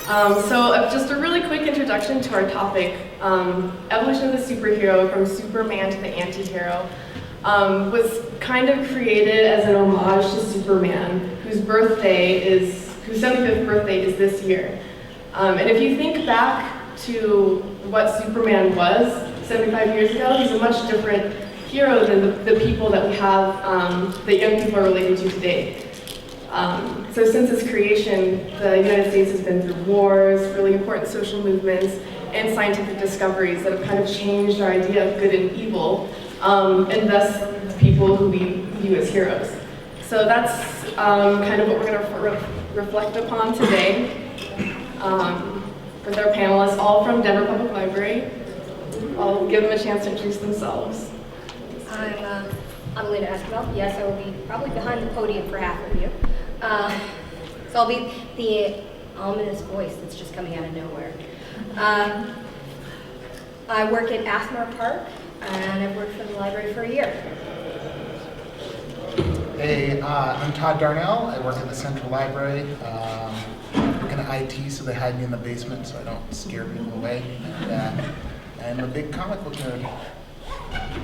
Just a really quick introduction to our topic. Evolution of the superhero from Superman to the anti-hero was kind of created as an homage to Superman, whose 75th birthday is this year. And if you think back to what Superman was 75 years ago, he's a much different hero than the people that we have, that young people are related to today. So since its creation, the United States has been through wars, really important social movements, and scientific discoveries that have kind of changed our idea of good and evil, and thus people who we view as heroes. So that's kind of what we're going to reflect upon today with our panelists, all from Denver Public Library. I'll give them a chance to introduce themselves. I'm Linda Esquivel. Yes, I will be probably behind the podium for half of you. So I'll be the ominous voice that's just coming out of nowhere. I work at Athmar Park, and I've worked for the library for a year. Hey, I'm Todd Darnell. I work at the Central Library. I work in IT, so they hide me in the basement so I don't scare people away. And I'm a big comic book nerd.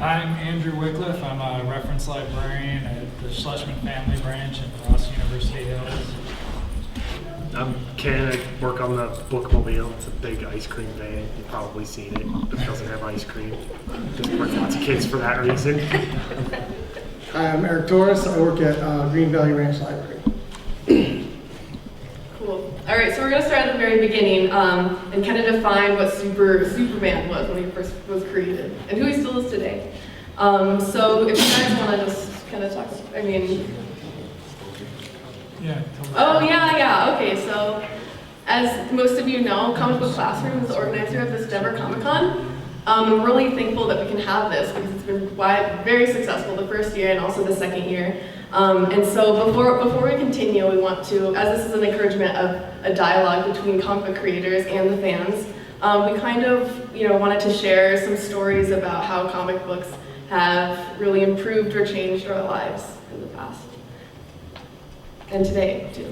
I'm Andrew Wycliffe. I'm a reference librarian at the Schlesman Family Branch in Ross University Hills. I'm Ken. I work on the Bookmobile. It's a big ice cream van. You've probably seen it. It doesn't have ice cream. Just bring lots of kids for that reason. Hi, I'm Eric Torres. I work at Green Valley Ranch Library. Cool. All right, so we're going to start at the very beginning and kind of define what Superman was when he first was created and who he still is today. So if you guys want to just kind of talk, Yeah. Oh, yeah. Okay, so as most of you know, Comic Book Classroom is the organizer of this Denver Comic Con. I'm really thankful that we can have this because it's been very successful the first year and also the second year. And so before we continue, we want to, as this is an encouragement of a dialogue between comic book creators and the fans, we kind of wanted to share some stories about how comic books have really improved or changed our lives in the past. And today, too.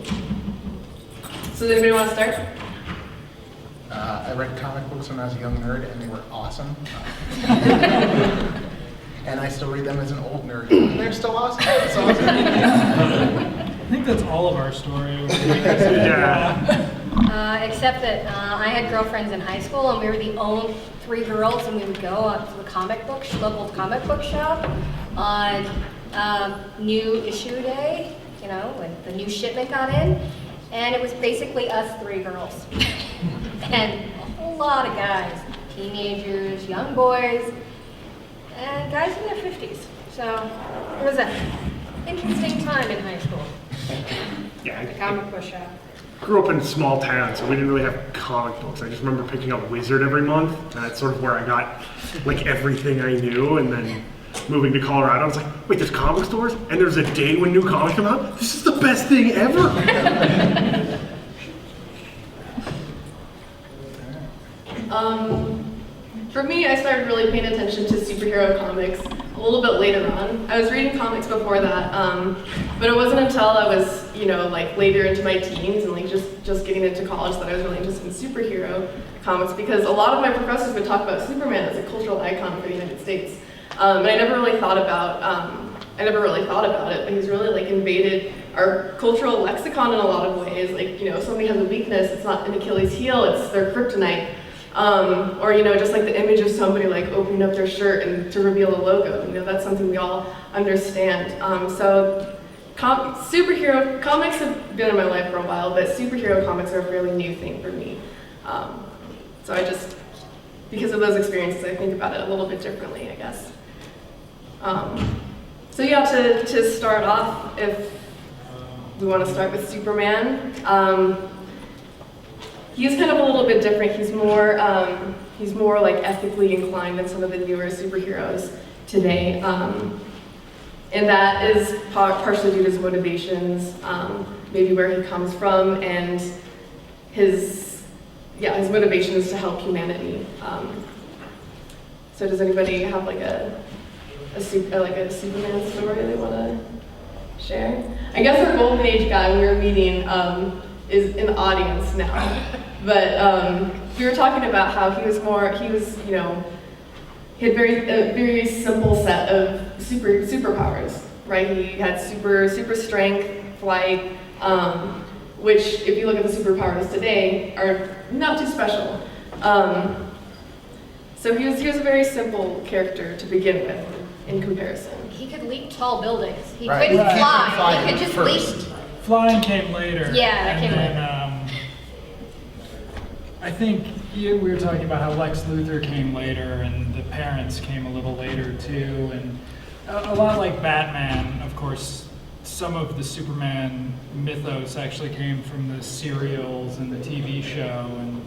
So does anybody want to start? I read comic books when I was a young nerd, and they were awesome. And I still read them as an old nerd. And they're still awesome. It's awesome. I think that's all of our story. Yeah. Except that I had girlfriends in high school, and we were the only three girls, and we would go up to the local comic book shop on new issue day, when the new shipment got in, and it was basically us three girls. And a whole lot of guys, teenagers, young boys, and guys in their 50s. So it was an interesting time in high school. Yeah. The comic book shop. I grew up in a small town, so we didn't really have comic books. I just remember picking up Wizard every month. And that's sort of where I got everything I knew. And then moving to Colorado, I was like, wait, there's comic stores? And there's a day when new comics come out? This is the best thing ever! For me, I started really paying attention to superhero comics a little bit later on. I was reading comics before that, but it wasn't until I was, later into my teens and just getting into college that I was really interested in superhero comics because a lot of my professors would talk about Superman as a cultural icon for the United States, and I never really thought about it. But he's really invaded our cultural lexicon in a lot of ways. If somebody has a weakness, it's not an Achilles heel; it's their kryptonite. Or just the image of somebody opening up their shirt and to reveal a logo. That's something we all understand. Superhero comics have been in my life for a while, but superhero comics are a fairly new thing for me. So I just, because of those experiences, I think about it a little bit differently, I guess. To start off, if we want to start with Superman. He's kind of a little bit different. He's more ethically inclined than some of the newer superheroes today. And that is partially due to his motivations, maybe where he comes from, and his motivations to help humanity. So does anybody have a Superman story they want to share? I guess our Golden Age guy we were meeting is in the audience now. But we were talking about how he was, you know, he had a very simple set of superpowers, right? He had super strength, flight, which, if you look at the superpowers today, are not too special. So he was a very simple character to begin with, in comparison. He could leap tall buildings. He Right. couldn't Right. fly. He could just Fly leap. first. Flying came later. Yeah, that came later. I think we were talking about how Lex Luthor came later, and the parents came a little later too, and a lot like Batman, of course. Some of the Superman mythos actually came from the serials and the TV show, and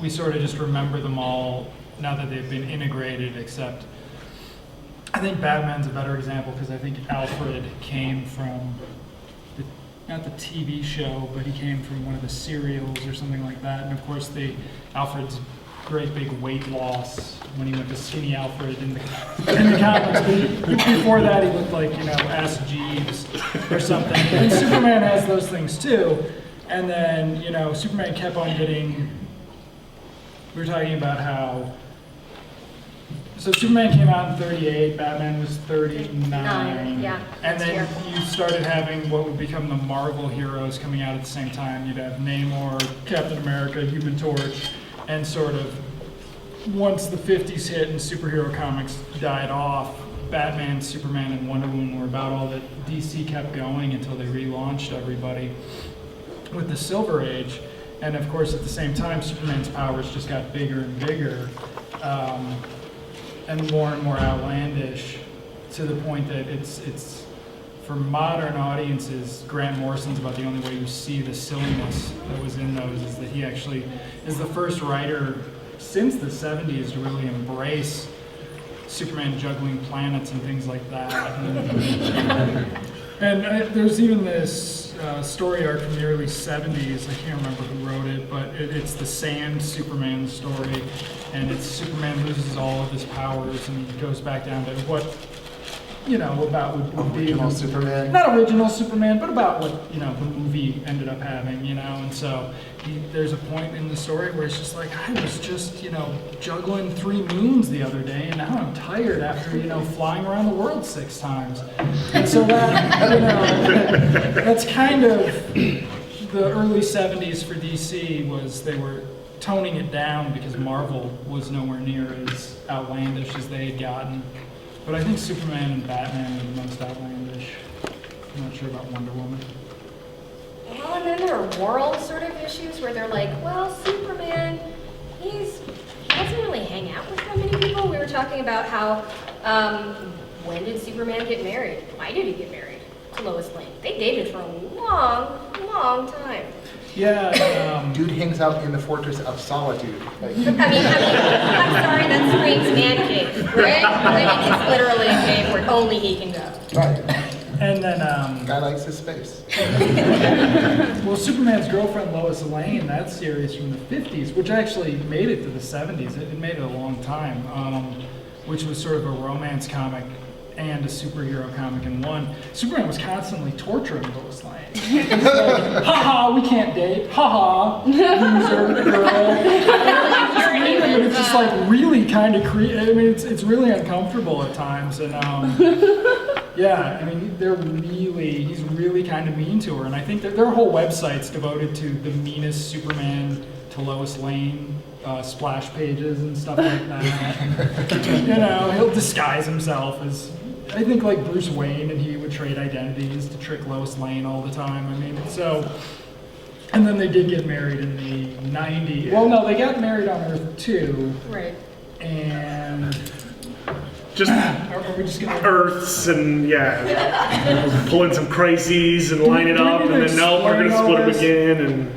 we sort of just remember them all now that they've been integrated, except I think Batman's a better example because I think Alfred came from, not the TV show, but he came from one of the serials or something like that. And of course, Alfred's great big weight loss when he went to Skinny Alfred in the comics. Before that, he looked like, you know, S. Jeeves or something. And Superman has those things too. And then, you know, Superman kept on getting. We were talking about how. So Superman came out in 38, Batman was 39. Yeah, And then that's you started having what would become the Marvel heroes coming out at the same time. You'd have Namor, Captain America, Human Torch, and sort of once the 50s hit and superhero comics died off, Batman, Superman, and Wonder Woman were about all that DC kept going until they relaunched everybody with the Silver Age. And of course, at the same time, Superman's powers just got bigger and bigger. And more outlandish, to the point that it's for modern audiences, Grant Morrison's about the only way you see the silliness that was in those, is that he actually is the first writer since the 70s to really embrace Superman juggling planets and things like that. And there's even this story arc from the early 70s, I can't remember who wrote it, but it's the Sand Superman story, and it's Superman loses all of his powers and he goes back down to what, you know, about would be Original Superman. not original Superman, but about what, you know, the movie ended up having, you know. And so there's a point in the story where it's just like, I was just, you know, juggling 3 moons the other day, and now I'm tired after, you know, flying around the world 6 times. And so that, you know, that's kind of the early 70s for DC, was they were toning it down because Marvel was nowhere near as outlandish as they had gotten. But I think Superman and Batman are the most outlandish. I'm not sure about Wonder Woman. Well, and then there are moral sort of issues where they're like, well, Superman, he doesn't really hang out with that many people. We were talking about how, when did Superman get married? Why did he get married to Lois Lane? They dated for a long time. Yeah, Dude hangs out in the Fortress of Solitude. Like, I'm sorry, that screams man cave, right? I mean, it's literally a cave where only he can go. right. and then, Guy likes his space. well, Superman's girlfriend Lois Lane, that series from the 50s, which actually made it to the 70s. It made it a long time, which was sort of a romance comic and a superhero comic in one. Superman was constantly torturing Lois Lane. It's like, ha, we can't date. Ha, loser, girl. But it's just like really kind of I mean, it's really uncomfortable at times, and yeah, I mean, he's really kind of mean to her, and I think that their whole website's devoted to the meanest Superman to Lois Lane splash pages and stuff like that. You know, he'll disguise himself as, I think, like Bruce Wayne, and he would trade identities to trick Lois Lane all the time. I mean, so, and then they did get married in the 90s. Well, no, they got married on Earth 2, Right. and Just are we just gonna Earths and pull in some crises and line it up, and then no, we're gonna split them again, and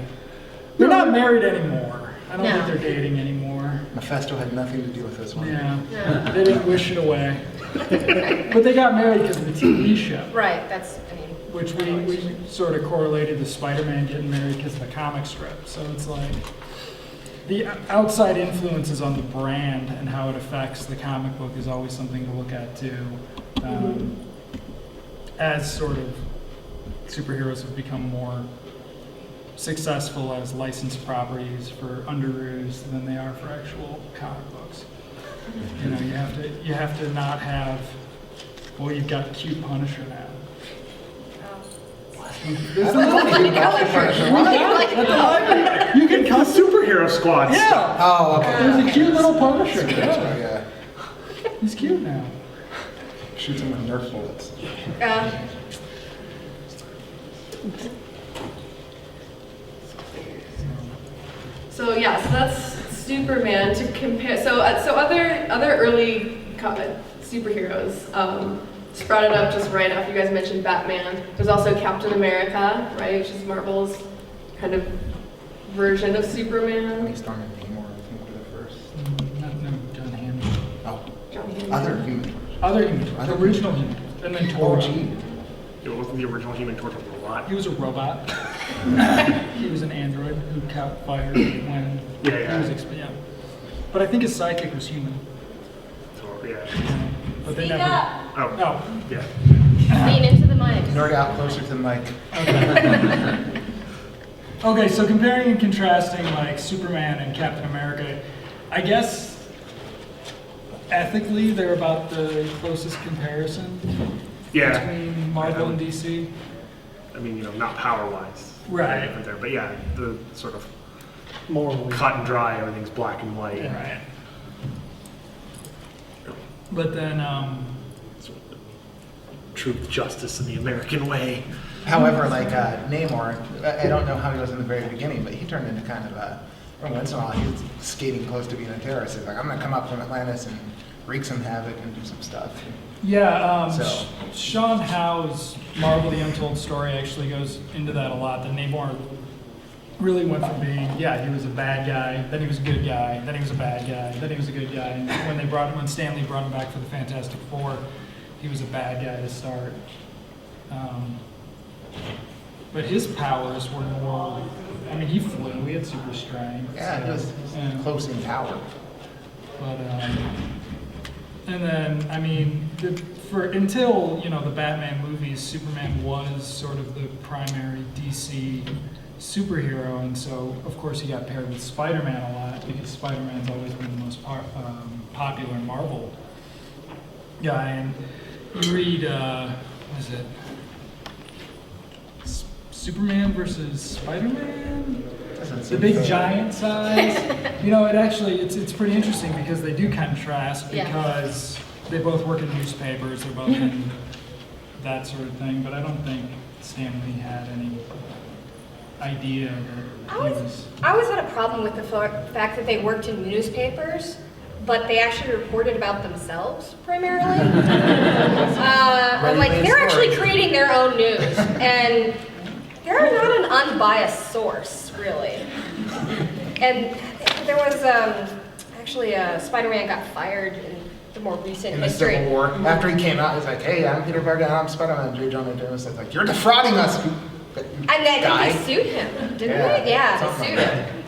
They're not married anymore. I don't No. think they're dating anymore. Mephisto had nothing to do with this one. Yeah, No. they didn't wish it away. But they got married because of the TV show, Right, that's, I mean, which we sort of correlated to Spider-Man getting married because of the comic strip. So it's like the outside influences on the brand and how it affects the comic book is always something to look at too. As sort of superheroes have become more successful as licensed properties for underoos than they are for actual comic books. You know, you have to not have. Well, you've got cute Punisher now. There's no Punisher. What? You can cut superhero squads. Yeah. Oh, okay. There's a cute little Punisher. Yeah. Yeah. Yeah. He's cute now. Shoots him with Nerf bullets. So yeah, so that's Superman to compare. So other early superheroes sprouted up just right after you guys mentioned Batman. There's also Captain America, right, which is Marvel's kind of version of Superman. Tony Storm and Namor, I think, were the first. No, John Hammond. Oh, John Hammond. other human. Other Human, original Human, and then Toro. OG. It wasn't the original Human Torch a robot. He was a robot. He was an android who caught fire when Yeah. he was yeah. But I think his sidekick was human. So, yeah. But they Speak never. up. Oh, yeah. Lean into the mic. Nerd out closer to the mic. Okay, so comparing and contrasting like Superman and Captain America, I guess ethically they're about the closest comparison Yeah. between Marvel and DC. I mean, you know, not power-wise. Right. Different there, but yeah, the sort of Morally. cut and dry, everything's black and white. Right. But then, Sort of the truth, justice, and the American way. However, like Namor, I don't know how he was in the very beginning, but he turned into kind of a, every once in a while, he was skating close to being a terrorist. He's like, I'm going to come up from Atlantis and wreak some havoc and do some stuff. yeah, So- Sean Howe's Marvel: The Untold Story actually goes into that a lot. That Namor really went from being, yeah, he was a bad guy, then he was a good guy, then he was a bad guy, then he was a good guy. And when Stanley brought him back for the Fantastic Four, he was a bad guy to start. But his powers were more, I mean, he flew, he had super strength. Yeah, he was yeah. close in power. But, and then, I mean, until, you know, the Batman movies, Superman was sort of the primary DC superhero, and so, of course, he got paired with Spider-Man a lot, because Spider-Man's always been the most popular Marvel guy, and you read, what is it? Superman versus Spider-Man? The big giant size. You know, it's pretty interesting because they do contrast Yeah. because they both work in newspapers, they're both in that sort of thing, but I don't think Stanley had any idea that he was. I always had a problem with the fact that they worked in newspapers, but they actually reported about themselves primarily. I'm like, they're actually creating their own news, and they're not an unbiased source, really. And there was actually Spider-Man got fired in the more recent In the history. Civil War, after he came out, he's like, hey, I'm Peter Parker, and I'm Spider-Man. J. Jonah Jameson was like, you're defrauding us, you And I guy. think they sued him, didn't Yeah, they? Yeah, something they like sued that. him.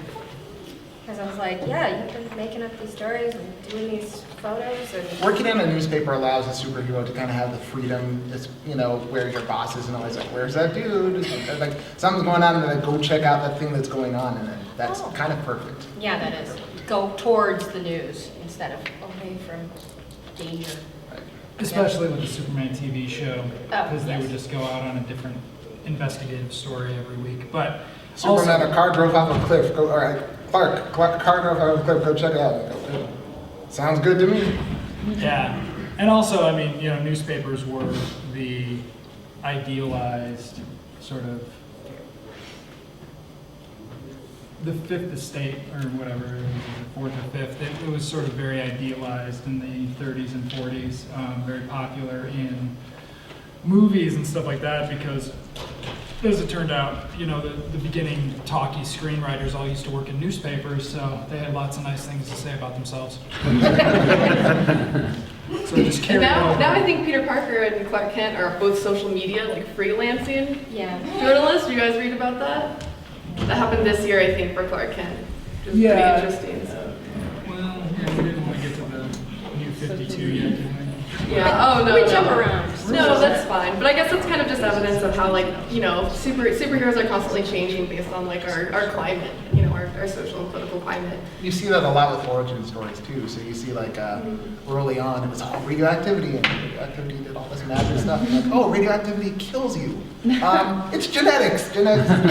Because I was like, yeah, you've been making up these stories and doing these photos and... Working in a newspaper allows a superhero to kind of have the freedom, it's, you know, where your boss is and always like, where's that dude? And, like, something's going on, and then go check out that thing that's going on, and that's Oh. kind of perfect. Yeah, that is. Go towards the news instead of away from danger. Especially with the Superman TV show, Oh, because they yes. would just go out on a different investigative story every week. But Superman, also, a car drove off a cliff. Go, all right, Clark, car drove off a cliff. Go check it out. And go, "Good. Sounds good to me." yeah, and also, I mean, you know, newspapers were the idealized sort of the fifth estate or whatever, it was the fourth or fifth. It was sort of very idealized in the 30s and 40s, very popular in movies and stuff like that because, as it turned out, you know, the beginning talkie screenwriters all used to work in newspapers, so they had lots of nice things to say about themselves. So it just And carried now over. I think Peter Parker and Clark Kent are both social media, like freelancing Yeah. journalists. You guys read about that? That happened this year, I think, for Clark Kent. Which is Yeah. pretty interesting. So. Well, yeah, we didn't want to get to the new 52 yet, did we? Yeah. Oh no. We no. jump around. No, that's fine. But I guess it's kind of just evidence of how, like, you know, superheroes are constantly changing based on, like, our climate, you know, our social and political climate. You see that a lot with origin stories too. So you see like early on it was all radioactivity, and radioactivity did all this magic stuff. And like, oh, radioactivity kills you. It's genetics. Genetic stuff.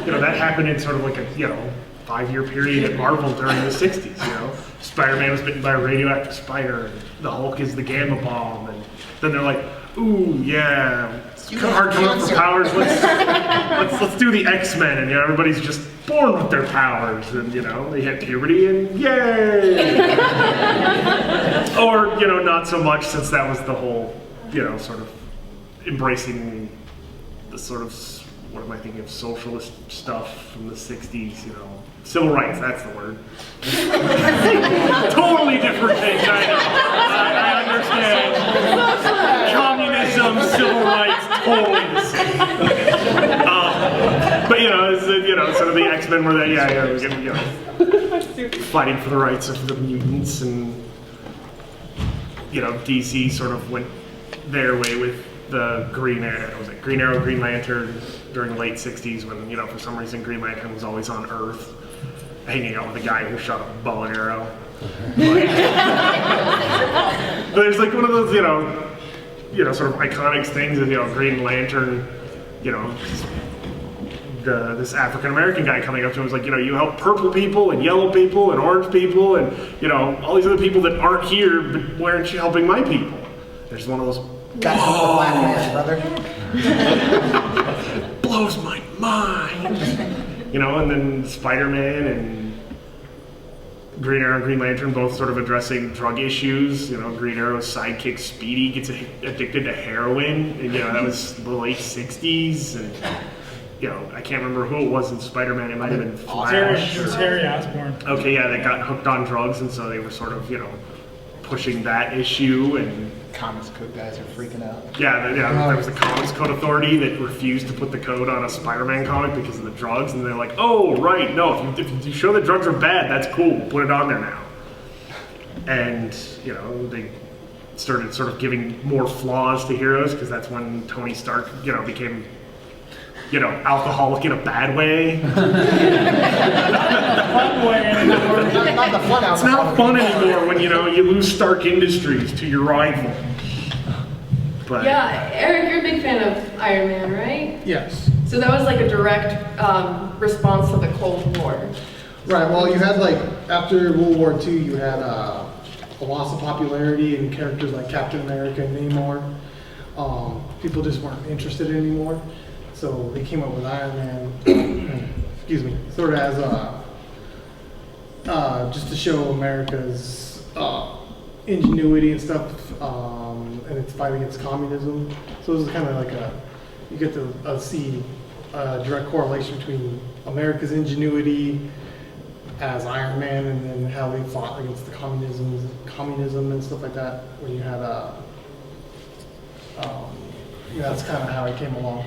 You know, that happened in sort of like a, you know, 5-year period at Marvel during the 60s, you know. Spider-Man was bitten by a radioactive spider, and the Hulk is the gamma bomb, and then they're like, ooh, yeah, it's hard to look for powers, let's do the X-Men, and, you know, everybody's just born with their powers, and, you know, they hit puberty, and yay! Or, you know, not so much, since that was the whole, you know, sort of embracing the sort of, what am I thinking of, socialist stuff from the 60s, you know, civil rights, that's the word. Totally different things, I know. I understand. Communism, civil rights, totally the same. But you know, it's, you know, sort of the X-Men were that, you know, fighting for the rights of the mutants, and you know, DC sort of went their way with the Green Arrow, Green Lantern during the late 60s, when, you know, for some reason Green Lantern was always on Earth, hanging out with a guy who shot a bow and arrow. But there's like one of those, you know, sort of iconic things of, you know, Green Lantern, you know, this African American guy coming up to him was like, you know, you help purple people and yellow people and orange people and, you know, all these other people that aren't here, but why aren't you helping my people? There's one of those. That's the black man, brother. Blows my mind. You know, and then Spider-Man and Green Arrow and Green Lantern both sort of addressing drug issues. You know, Green Arrow's sidekick Speedy gets addicted to heroin, and, you know, that was the late 60s, and, you know, I can't remember who it was in Spider-Man. It might have been Flash. It was Harry Osborn. Okay, yeah, they got hooked on drugs, and so they were sort of, you know, pushing that issue, and Comics code guys are freaking out. yeah, there was the Comics Code Authority that refused to put the code on a Spider-Man comic because of the drugs, and they're like, oh, right, no, if you show that drugs are bad, that's cool, we'll put it on there now. And, you know, they started sort of giving more flaws to heroes, because that's when Tony Stark, you know, became, you know, alcoholic in a bad way. Not the fun It's not fun anymore when, you know, you lose Stark Industries to your rival. But Yeah, Eric, you're a big fan of Iron Man, right? Yes. So that was like a direct response to the Cold War. Right, well, you had like, after World War II, you had a loss of popularity in characters like Captain America and Namor. People just weren't interested anymore. So they came up with Iron Man, excuse me, sort of as just to show America's ingenuity and stuff, and its fight against communism. So it was kind of like you get to see a direct correlation between America's ingenuity as Iron Man, and then how they fought against the communism and stuff like that. When you had that's kind of how it came along.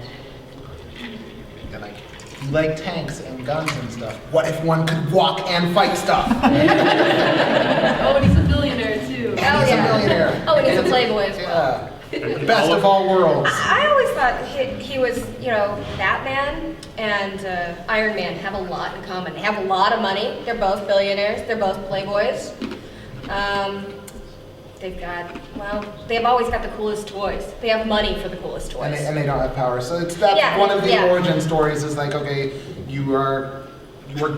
They're like, you like tanks and guns and stuff. What if one could walk and fight stuff? Oh, and he's a billionaire too. Oh, He's yeah. a millionaire. Oh, and he's a playboy as well. Yeah. Best of all worlds. I always thought he was, you know, Batman and Iron Man have a lot in common. They have a lot of money. They're both billionaires. They're both playboys. They've always got the coolest toys. They have money for the coolest toys. And they don't have power. So it's that one of the origin stories is like, okay, you were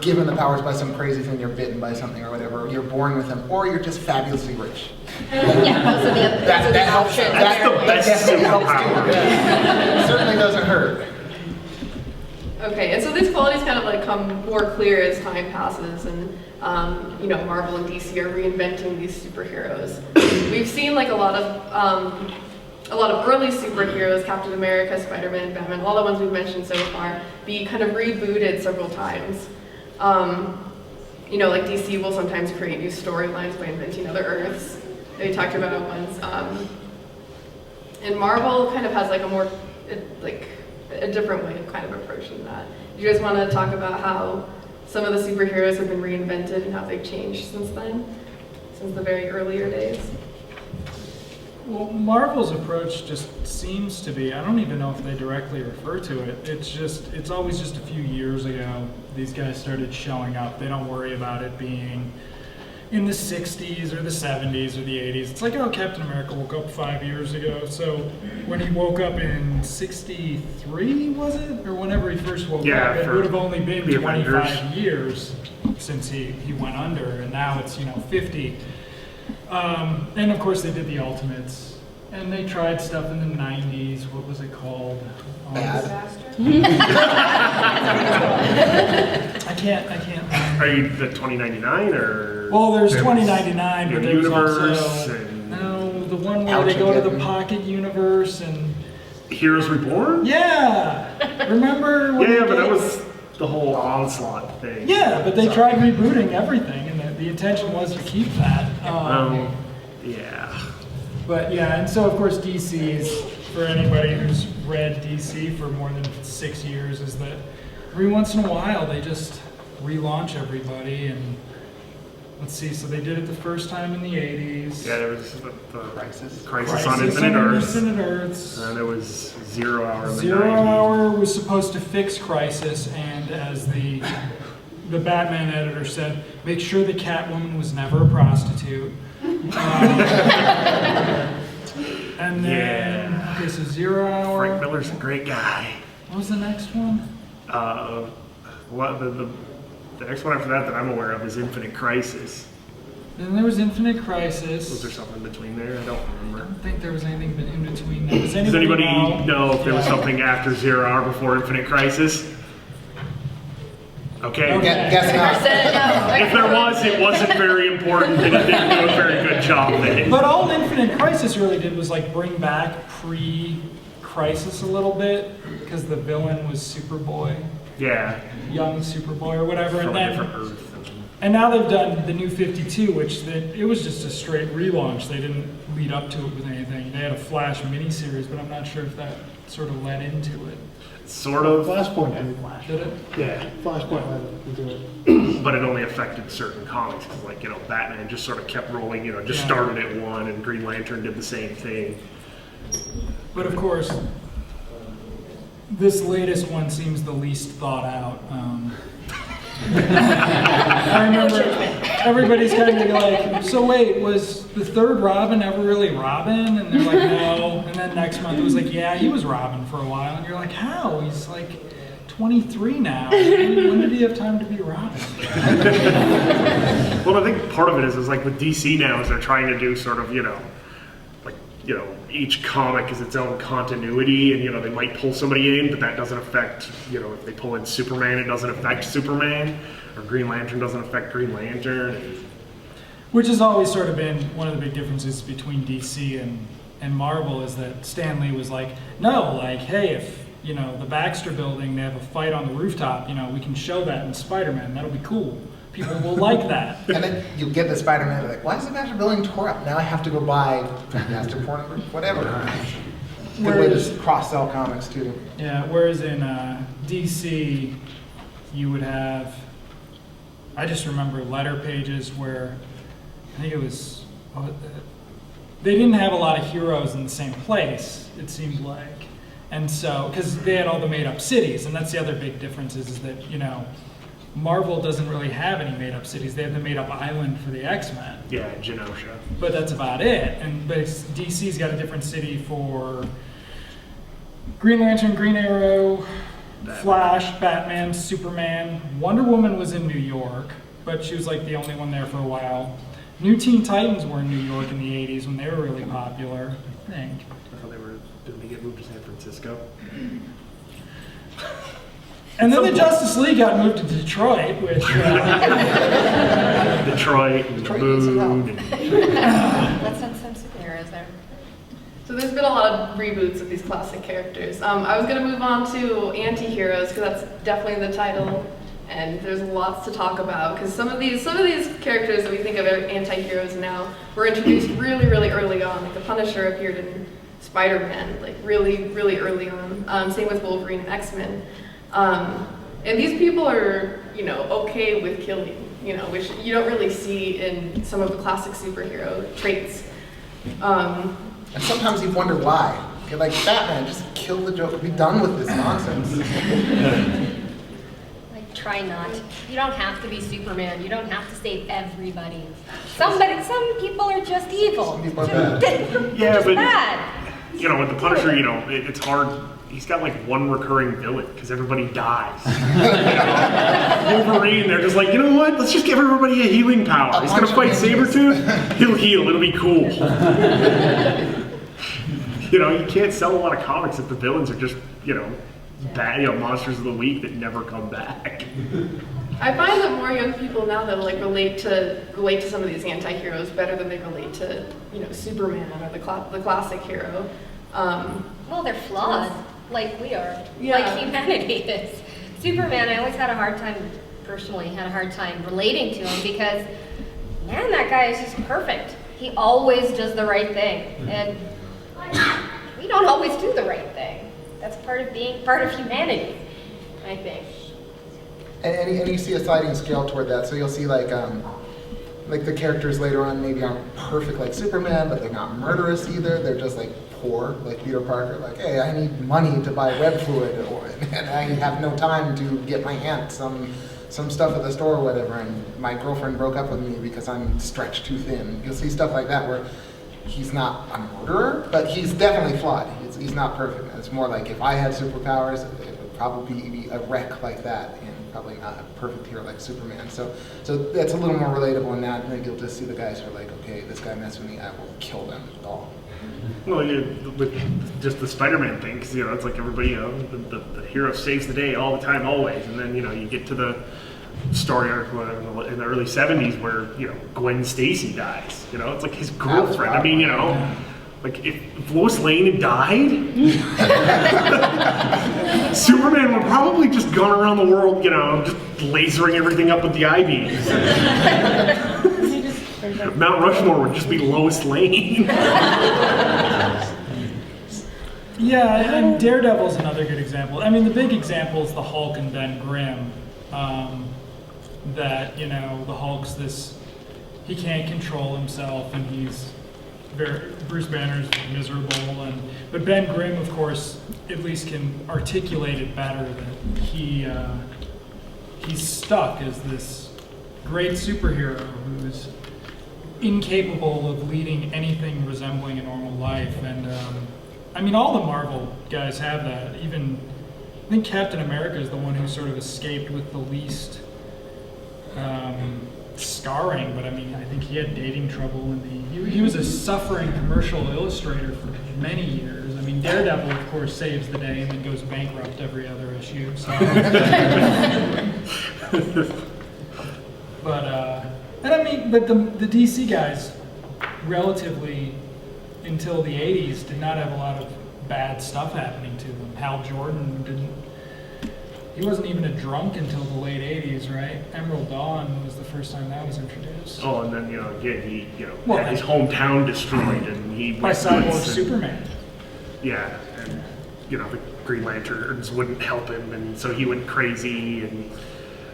given the powers by some crazy thing, you're bitten by something or whatever, you're born with them, or you're just fabulously rich. Yeah, those are the Helps. options. That's the best superpower. It certainly doesn't hurt. Okay, and so these qualities kind of like come more clear as time passes, and you know, Marvel and DC are reinventing these superheroes. We've seen like a lot of early superheroes, Captain America, Spider-Man, Batman, all the ones we've mentioned so far, be kind of rebooted several times. You know, like DC will sometimes create new storylines by inventing other Earths. They talked about it once. And Marvel kind of has like a different way of kind of approaching that. Do you guys want to talk about how some of the superheroes have been reinvented and how they've changed since then, since the very earlier days? Well, Marvel's approach just seems to be, I don't even know if they directly refer to it. It's always just a few years ago, these guys started showing up. They don't worry about it being in the 60s or the 70s or the 80s. It's like, oh, Captain America woke up 5 years ago. So when he woke up in 63, was it? Or whenever he first woke up, it would have only been 25 years since he went under. And now it's, 50. And of course they did the Ultimates. And they tried stuff in the 90s. What was it called? I can't remember. Are you the 2099 or? Well, there's 2099, but there's Universe also and the one where they go to the pocket universe and Heroes Reborn? yeah, remember? When Yeah, but that was the whole Onslaught thing. Yeah, but they tried rebooting everything, and the intention was to keep that. Yeah. But yeah, and so of course DC's, for anybody who's read DC for more than 6 years, is that every once in a while they just relaunch everybody. And let's see, so they did it the first time in the 80s. Yeah, there was the Crisis on on Infinite Earths. Infinite Earths. And there was Zero Hour in the 90s. Zero Hour was supposed to fix Crisis, and as the Batman editor said, make sure the Catwoman was never a prostitute. And then, okay, so 0 Hour. Frank Miller's a great guy. What was the next one? The next one after that I'm aware of is Infinite Crisis. Then there was Infinite Crisis. Was there something in between there? I don't remember. I don't think there was anything in between there. Does anybody know? know if there was something after 0 Hour before Infinite Crisis? Okay. Guess not. If there was, it wasn't very important and it didn't do a very good job then. But all Infinite Crisis really did was like bring back pre-Crisis a little bit, because the villain was Superboy. Yeah. Young Superboy or whatever. From And a different then, Earth. and now they've done the New 52, which it was just a straight relaunch. They didn't lead up to it with anything. They had a Flash miniseries, but I'm not sure if that sort of led into it. Sort of. Flashpoint did. Did it? Yeah. Flashpoint led into it. But it only affected certain comics, because Batman just sort of kept rolling, just started at one, and Green Lantern did the same thing. But of course, this latest one seems the least thought out. I remember everybody's kind of like, so wait, was the third Robin ever really Robin? And they're like, no. And then next month it was like, yeah, he was Robin for a while. And you're like, how? He's like 23 now. When did he have time to be Robin? Well, I think part of it is like with DC now is they're trying to do sort of, each comic is its own continuity, and they might pull somebody in, but that doesn't affect, if they pull in Superman, it doesn't affect Superman, or Green Lantern doesn't affect Green Lantern. Which has always sort of been one of the big differences between DC and Marvel, is that Stan Lee was like, no, like, hey, if the Baxter building, they have a fight on the rooftop, we can show that in Spider-Man, that'll be cool. People will like that. And then you get the Spider-Man, like, why is the Baxter building tore up? Now I have to go buy Fantastic Four, whatever. Good way to cross-sell comics, too. Yeah, whereas in DC, you would have, I just remember letter pages where, I think it was, they didn't have a lot of heroes in the same place, it seemed like. And so, because they had all the made-up cities, and that's the other big difference is that, Marvel doesn't really have any made-up cities. They have the made-up island for the X-Men. Yeah, Genosha. But that's about it. But DC's got a different city for Green Lantern, Green Arrow, Flash, Batman, Superman. Wonder Woman was in New York, but she was like the only one there for a while. New Teen Titans were in New York in the 80s when they were really popular, I think. I thought didn't they get moved to San Francisco? And then the Justice League got moved to Detroit, which... Detroit and the Moon. Let's send some superheroes there. So there's been a lot of reboots of these classic characters. I was going to move on to anti-heroes, because that's definitely the title, and there's lots to talk about, because some of these characters that we think of as anti-heroes now were introduced really, really early on. Like the Punisher appeared in Spider-Man, like really, really early on. Same with Wolverine and X-Men. And these people are, okay with killing, which you don't really see in some of the classic superhero traits. And sometimes you wonder why. You're like, Batman, just kill the Joker. Be done with this nonsense. Like, try not. You don't have to be Superman. You don't have to save everybody. Some people are just evil. Some people are bad. Yeah, Just but bad. you know, with the Punisher, you know, it's hard. He's got like one recurring villain because everybody dies. You know? Wolverine, they're just like, you know what? Let's just give everybody a healing power. He's gonna fight Sabretooth. He'll heal. It'll be cool. You know, you can't sell a lot of comics if the villains are just, you know, bad, you know, monsters of the week that never come back. I find that more young people now that like relate to some of these anti-heroes better than they relate to, you know, Superman or the classic hero. Well, they're flawed, like we are, Yeah. like humanity is. Superman, I always had a hard time relating to him because, man, that guy is just perfect. He always does the right thing, and we don't always do the right thing. That's part of being part of humanity, I think. And you see a sliding scale toward that. So you'll see like the characters later on maybe aren't perfect like Superman, but they're not murderous either. They're just like poor, like Peter Parker. Like, hey, I need money to buy web fluid, and I have no time to get my aunt some stuff at the store or whatever. And my girlfriend broke up with me because I'm stretched too thin. You'll see stuff like that where he's not a murderer, but he's definitely flawed. He's not perfect. It's more like if I had superpowers, it would probably be a wreck like that, and probably not a perfect hero like Superman. So that's a little more relatable in that. And then you'll just see the guys who are like, okay, this guy messed with me, I will kill them all. Well, yeah, with just the Spider-Man thing, because, you know, it's like everybody, you know, the hero saves the day all the time, always. And then, you know, you get to the story arc in the early 70s where, you know, Gwen Stacy dies. You know, it's like his girlfriend. I mean, you know, like if Lois Lane had died, Superman would probably just gone around the world, you know, just lasering everything up with the I-beams. Mount Rushmore would just be Lois Lane. Yeah, and Daredevil's another good example. I mean, the big example is the Hulk and Ben Grimm. That, you know, the Hulk's he can't control himself, and Bruce Banner's miserable, but Ben Grimm, of course, at least can articulate it better, that he's stuck as this great superhero who's incapable of leading anything resembling a normal life. And I mean, all the Marvel guys have that. Even I think Captain America is the one who sort of escaped with the least scarring, but I mean, I think he had dating trouble, and he was a suffering commercial illustrator for many years. I mean, Daredevil, of course, saves the day and then goes bankrupt every other issue. So, and I mean, but the DC guys, relatively until the '80s, did not have a lot of bad stuff happening to them. Hal Jordan he wasn't even a drunk until the late '80s, right? Emerald Dawn was the first time that was introduced. Oh, and then, you know, again, he, you know, had his hometown destroyed, and he by Cyborg Superman. Yeah, and, you know, the Green Lanterns wouldn't help him, and so he went crazy and,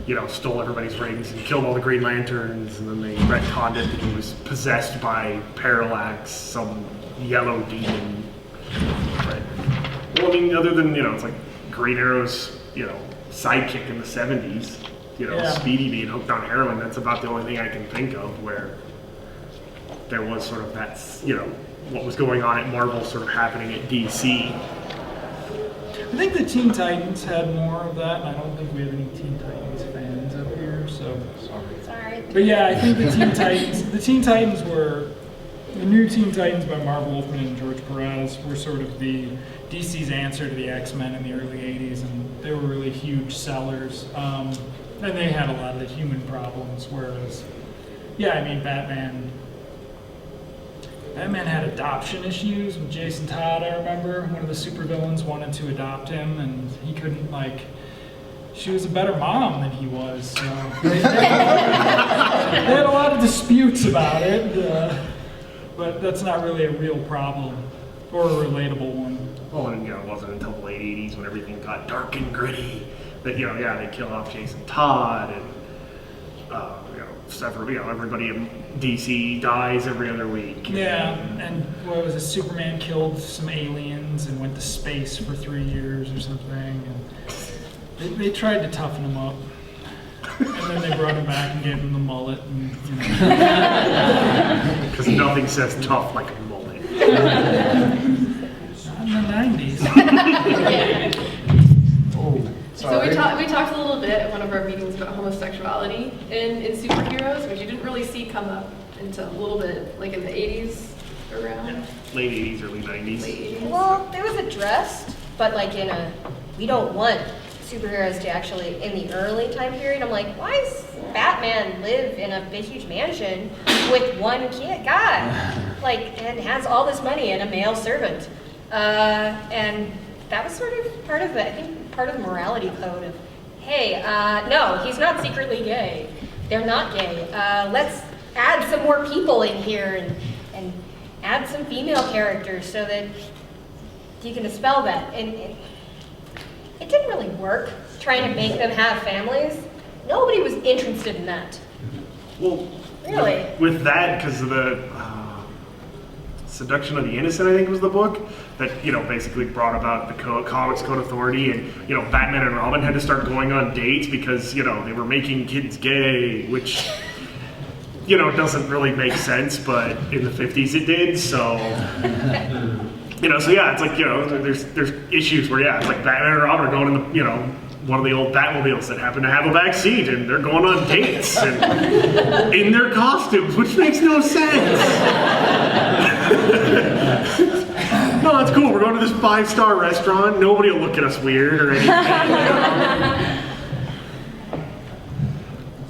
you know, stole everybody's rings and killed all the Green Lanterns, and then they retconned it that he was possessed by Parallax, some yellow demon. Right. Well, I mean, other than, you know, it's like Green Arrow's, you know, sidekick in the 70s, you know, Speedy being hooked on heroin, that's about the only thing I can think of where there was sort of that, you know, what was going on at Marvel sort of happening at DC. I think the Teen Titans had more of that, and I don't think we have any Teen Titans fans up here, so. Sorry. But yeah, I think the Teen Titans were, the new Teen Titans by Marv Wolfman and George Perez were sort of the DC's answer to the X-Men in the early 80s, and they were really huge sellers. And they had a lot of the human problems, whereas, yeah, I mean, Batman had adoption issues with Jason Todd, I remember. One of the supervillains wanted to adopt him, and he couldn't, she was a better mom than he was, so they had a lot of disputes about it, but that's not really a real problem, or a relatable one. Oh, and, you know, it wasn't until the late 80s when everything got dark and gritty that, you know, they kill off Jason Todd, and, you know, several, everybody in DC dies every other week. Yeah, and what was it? Superman killed some aliens and went to space for 3 years or something. And they tried to toughen him up, and then they brought him back and gave him the mullet. Because nothing says tough like a mullet. Not in the 90s. So we talked a little bit at one of our meetings about homosexuality in superheroes, which you didn't really see come up until a little bit, like in the 80s around. Late 80s, early 90s. Late 80s. Well, it was addressed, but like we don't want superheroes to actually, in the early time period, I'm like, why does Batman live in a big, huge mansion with one guy? Like, and has all this money and a male servant. And that was sort of part of I think part of the morality code of, hey, no, he's not secretly gay. They're not gay. Let's add some more people in here and add some female characters so that you can dispel that. And it didn't really work, trying to make them have families. Nobody was interested in that. Well, Really? with that, because of the Seduction of the Innocent, I think was the book, that, basically brought about the Comics Code Authority, and, Batman and Robin had to start going on dates because, they were making kids gay, which, doesn't really make sense, but in the 50s it did, so... so yeah, it's like, there's issues where, it's like Batman and Robin are going in the, one of the old Batmobiles that happen to have a back seat, and they're going on dates and in their costumes, which makes no sense. No, it's cool. We're going to this 5-star restaurant. Nobody will look at us weird or anything.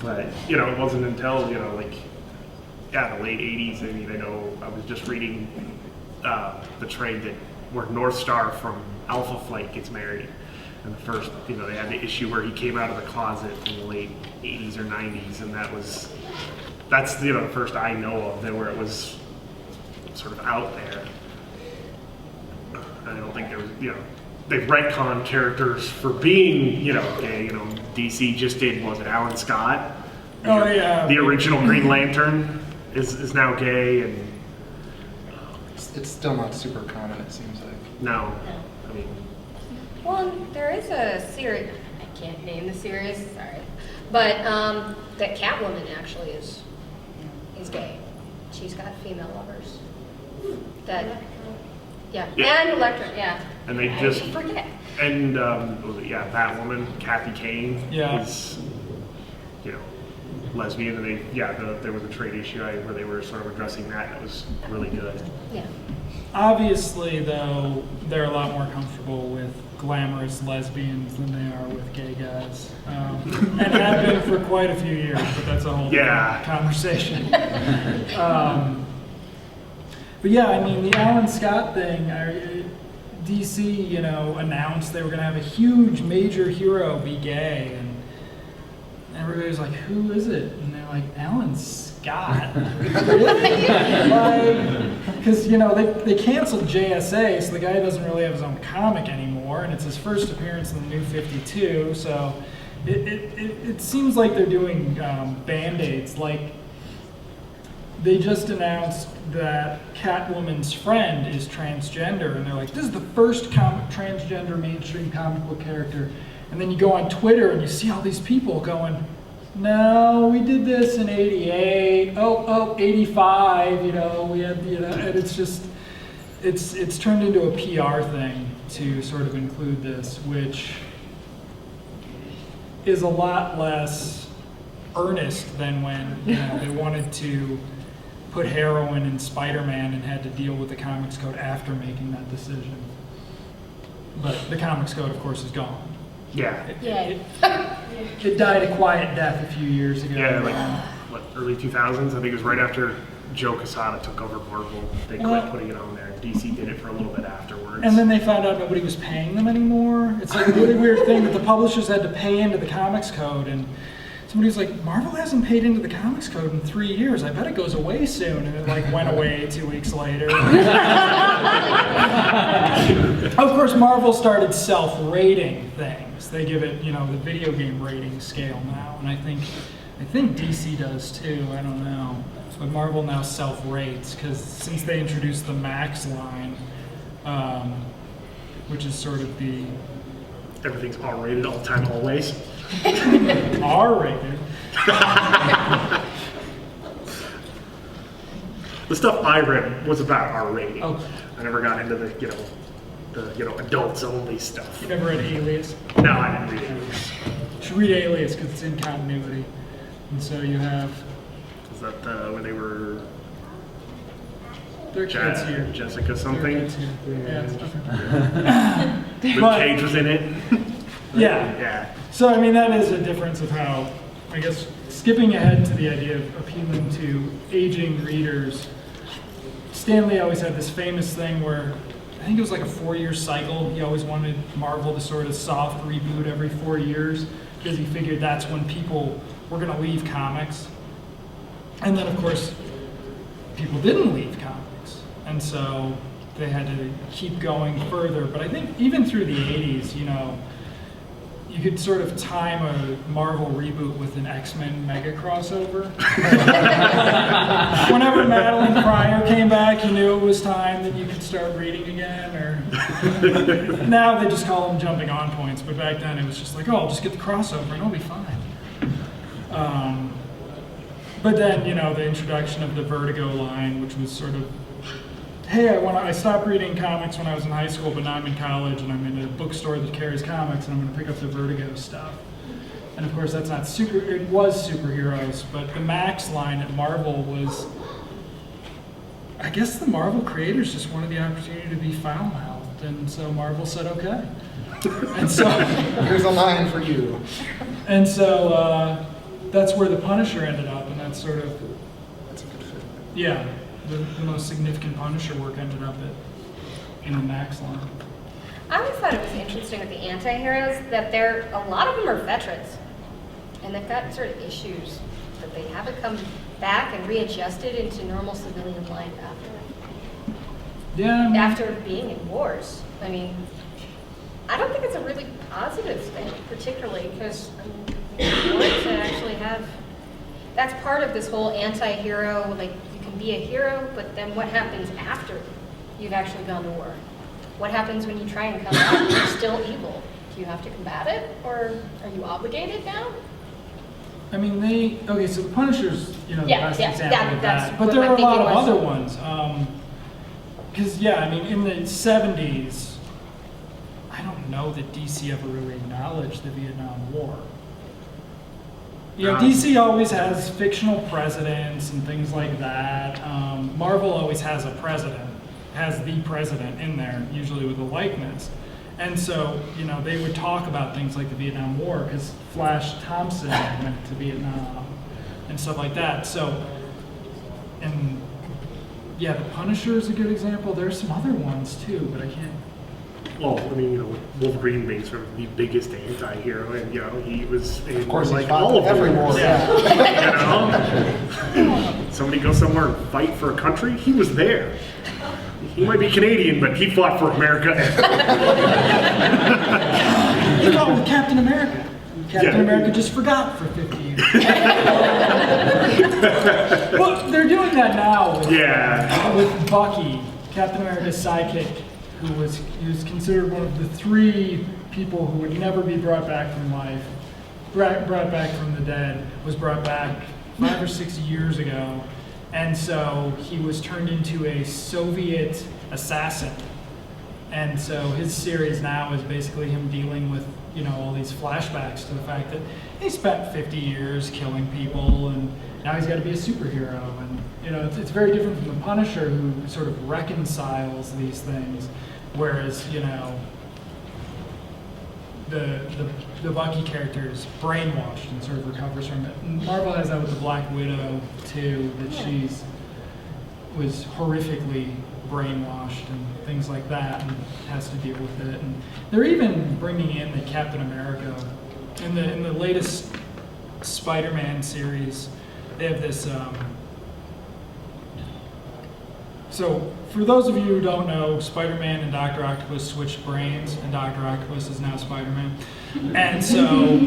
But, it wasn't until, the late 80s. I know I was just reading the trade where North Star from Alpha Flight gets married. And the first, they had the issue where he came out of the closet in the late 80s or 90s, and that's the first I know of where it was sort of out there. I don't think there was, they've retconned characters for being, gay. DC just did, was it Alan Scott? Oh yeah. The original Green Lantern is now gay, and It's still not super common, it seems like. no, I mean, Well, there is a series, I can't name the series, sorry, but that Catwoman actually is gay. She's got female lovers. Yeah. Yeah. And Electra, yeah. and they I just, forget. and, Batwoman, Kathy Kane Yeah. is, lesbian, and there was a trade issue where they were sort of addressing that, and it was really good. Yeah. Obviously, though, they're a lot more comfortable with glamorous lesbians than they are with gay guys. And have been for quite a few years, but that's a whole Yeah. different conversation. But yeah, I mean, the Alan Scott thing, DC, announced they were going to have a huge major hero be gay, and everybody was like, who is it? And they're like, Alan Scott. Because, they canceled JSA, so the guy doesn't really have his own comic anymore, and it's his first appearance in the New 52, so it seems like they're doing Band-Aids. Like, they just announced that Catwoman's friend is transgender, and they're like, this is the first transgender mainstream comic book character. And then you go on Twitter and you see all these people going, no, we did this in 88, 85, we had, and it's just, it's turned into a PR thing to sort of include this, which is a lot less earnest than when, they wanted to put heroin in Spider-Man and had to deal with the Comics Code after making that decision. But the Comics Code, of course, is gone. Yeah. Yay. It died a quiet death a few years ago. Yeah, early 2000s? I think it was right after Joe Quesada took over Marvel. They quit putting it on there. DC did it for a little bit afterwards. And then they found out nobody was paying them anymore. It's like a really weird thing that the publishers had to pay into the Comics Code, and somebody was like, Marvel hasn't paid into the Comics Code in 3 years. I bet it goes away soon. And it went away 2 weeks later. Of course, Marvel started self-rating things. They give it, the video game rating scale now. And I think I think DC does too, I don't know. But Marvel now self-rates, because since they introduced the Max line, which is sort of the Everything's R-rated all the time, always. R-rated. The stuff I read was about R-rating. Oh. I never got into the adults only stuff. You never read Alias? No, I didn't read it. You should read Alias because it's in continuity. And so you have Is that where they were their kids here. Jessica Their something? kids here. Yeah, it's different. Luke Cage was in it. Yeah. Yeah. So I mean that is a difference of how, I guess, skipping ahead to the idea of appealing to aging readers. Stan Lee always had this famous thing where, I think it was like a 4-year cycle. He always wanted Marvel to sort of soft reboot every 4 years because he figured that's when people were going to leave comics. And then, of course, people didn't leave comics. And so they had to keep going further. But I think even through the 80s, you could sort of time a Marvel reboot with an X-Men mega crossover. Whenever Madeline Pryor came back, you knew it was time that you could start reading again. Or now they just call them jumping on points, but back then it was just like, oh, I'll just get the crossover and it'll be fine. But then, the introduction of the Vertigo line, which was sort of, hey, I stopped reading comics when I was in high school, but now I'm in college and I'm in a bookstore that carries comics and I'm going to pick up the Vertigo stuff. And of course that's not it was superheroes, but the Max line at Marvel was, I guess the Marvel creators just wanted the opportunity to be foul-mouthed, and so Marvel said okay. And so Here's a line for you. And so that's where the Punisher ended up, and that's sort of, That's a good fit. yeah, the most significant Punisher work ended up in the Max line. I always thought it was interesting with the anti-heroes that a lot of them are veterans, and they've got sort of issues that they haven't come back and readjusted into normal civilian life Yeah, I mean, after being in wars. I mean, I don't think it's a really positive thing, particularly because you want to actually have. That's part of this whole anti-hero. Like, you can be a hero, but then what happens after you've actually gone to war? What happens when you try and come back and you're still evil? Do you have to combat it, or are you obligated now? I mean, so the Punisher's, the Yeah, best yeah, example of that's that. But what there my are a lot thinking of was. other ones. Because, I mean, in the 70s, I don't know that DC ever really acknowledged the Vietnam War. DC always has fictional presidents and things like that. Marvel always has the president in there, usually with a likeness. And so, they would talk about things like the Vietnam War because Flash Thompson went to Vietnam and stuff like that. So, and yeah, the Punisher is a good example. There's some other ones too, but I can't. Well, I mean, Wolverine being sort of the biggest anti-hero, and he was in, Of course, like he fought all of every them. war. Yeah. Somebody goes somewhere and fight for a country, he was there. He might be Canadian, but he fought for America. He fought with Captain America. Captain America just forgot for 50 years. Well, they're doing that now with Bucky, Captain America's sidekick, he was considered one of the 3 people who would never be brought back from life, brought back from the dead, was brought back 5 or 6 years ago. And so he was turned into a Soviet assassin. And so his series now is basically him dealing with, all these flashbacks to the fact that he spent 50 years killing people and now he's got to be a superhero. And, it's very different from the Punisher, who sort of reconciles these things. Whereas, the Bucky character is brainwashed and sort of recovers from it. And Marvel has that with the Black Widow too, that she's was horrifically brainwashed and things like that, and has to deal with it. And they're even bringing in the Captain America in the latest Spider-Man series. They have this. So, for those of you who don't know, Spider-Man and Dr. Octopus switched brains, and Dr. Octopus is now Spider-Man. And so,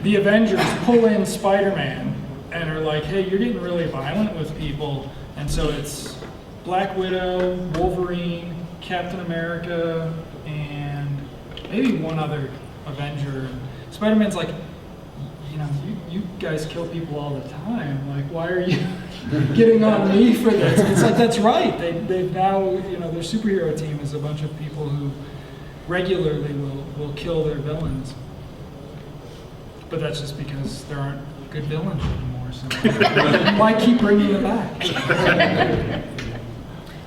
the Avengers pull in Spider-Man and are like, hey, you're getting really violent with people. And so it's Black Widow, Wolverine, Captain America, and maybe one other Avenger. Spider-Man's like, you know, you guys kill people all the time. Like, why are you getting on me for this? It's like, that's right. They've now, you know, their superhero team is a bunch of people who regularly will kill their villains. But that's just because there aren't good villains anymore. So why keep bringing them back?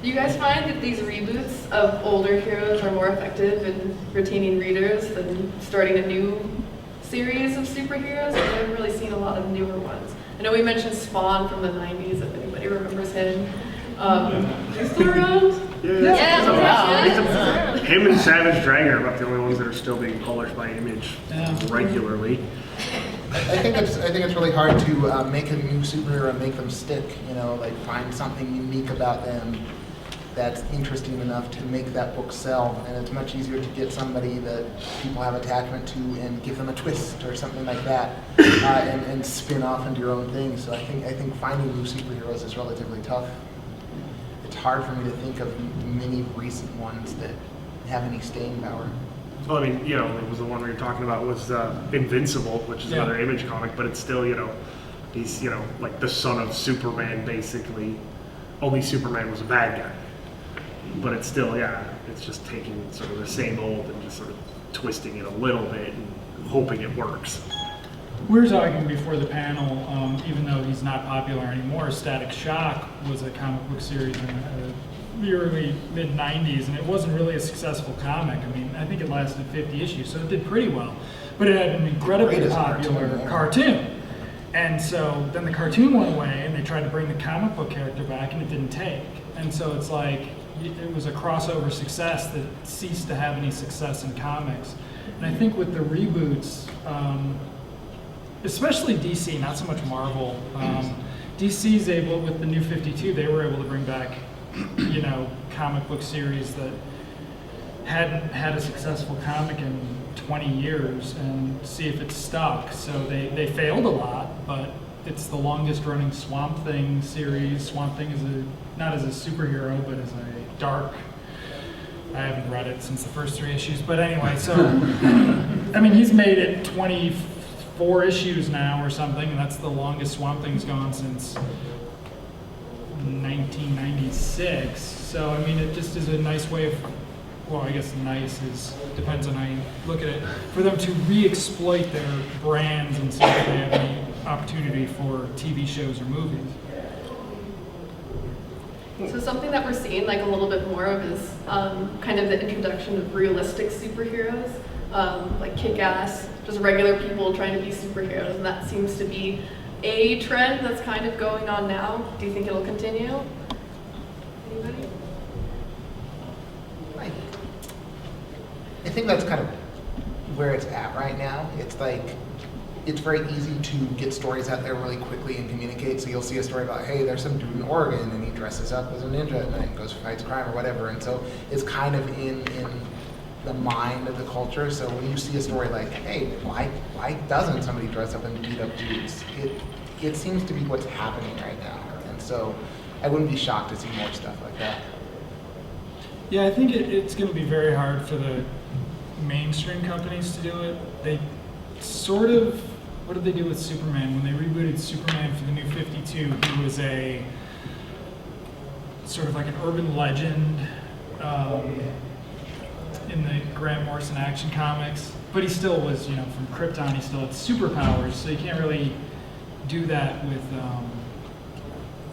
Do you guys find that these reboots of older heroes are more effective in retaining readers than starting a new series of superheroes? I haven't really seen a lot of newer ones. I know we mentioned Spawn from the 90s, if anybody remembers him. Is he still around? Yeah. Him and Savage Dragon are about the only ones that are still being published by Image regularly. I think it's really hard to make a new superhero and make them stick. You know, like find something unique about them that's interesting enough to make that book sell. And it's much easier to get somebody that people have attachment to and give them a twist or something like that, and spin off into your own thing. So I think finding new superheroes is relatively tough. It's hard for me to think of many recent ones that have any staying power. Well, I mean, you know, it was the one we were talking about was Invincible, which is another Image comic, but it's still, you know, he's, you know, like the son of Superman, basically. Only Superman was a bad guy. But it's still, it's just taking sort of the same old and just sort of twisting it a little bit and hoping it works. We were talking before the panel, even though he's not popular anymore, Static Shock was a comic book series in the early mid-90s, and it wasn't really a successful comic. I mean, I think it lasted 50 issues, so it did pretty well. But it had an incredibly popular cartoon. And so then the cartoon went away, and they tried to bring the comic book character back, and it didn't take. And so it's like, it was a crossover success that ceased to have any success in comics. And I think with the reboots, especially DC, not so much Marvel, DC's able, with the New 52, they were able to bring back, you know, comic book series that hadn't had a successful comic in 20 years and see if it stuck. So they failed a lot, but it's the longest running Swamp Thing series. Swamp Thing is not as a superhero, but as a dark, I haven't read it since the first 3 issues, but anyway, so, I mean, he's made it 24 issues now or something, and that's the longest Swamp Thing's gone since 1996. So, I mean, it just is a nice way of, well, I guess nice is, depends on how you look at it, for them to re-exploit their brands and see if they have any opportunity for TV shows or movies. So something that we're seeing like a little bit more of is kind of the introduction of realistic superheroes, like Kick-Ass, just regular people trying to be superheroes, and that seems to be a trend that's kind of going on now. Do you think it'll continue? Anybody? I think that's kind of where it's at right now. It's like, it's very easy to get stories out there really quickly and communicate. So you'll see a story about, hey, there's some dude in Oregon and he dresses up as a ninja at night and goes fights crime or whatever. And so it's kind of in the mind of the culture. So when you see a story like, hey, why doesn't somebody dress up and beat up dudes? It seems to be what's happening right now. And so I wouldn't be shocked to see more stuff like that. Yeah, I think it's going to be very hard for the mainstream companies to do it. They sort of, what did they do with Superman? When they rebooted Superman for the New 52, he was a sort of like an urban legend in the Grant Morrison Action Comics, but he still was, you know, from Krypton, he still had superpowers, so you can't really do that with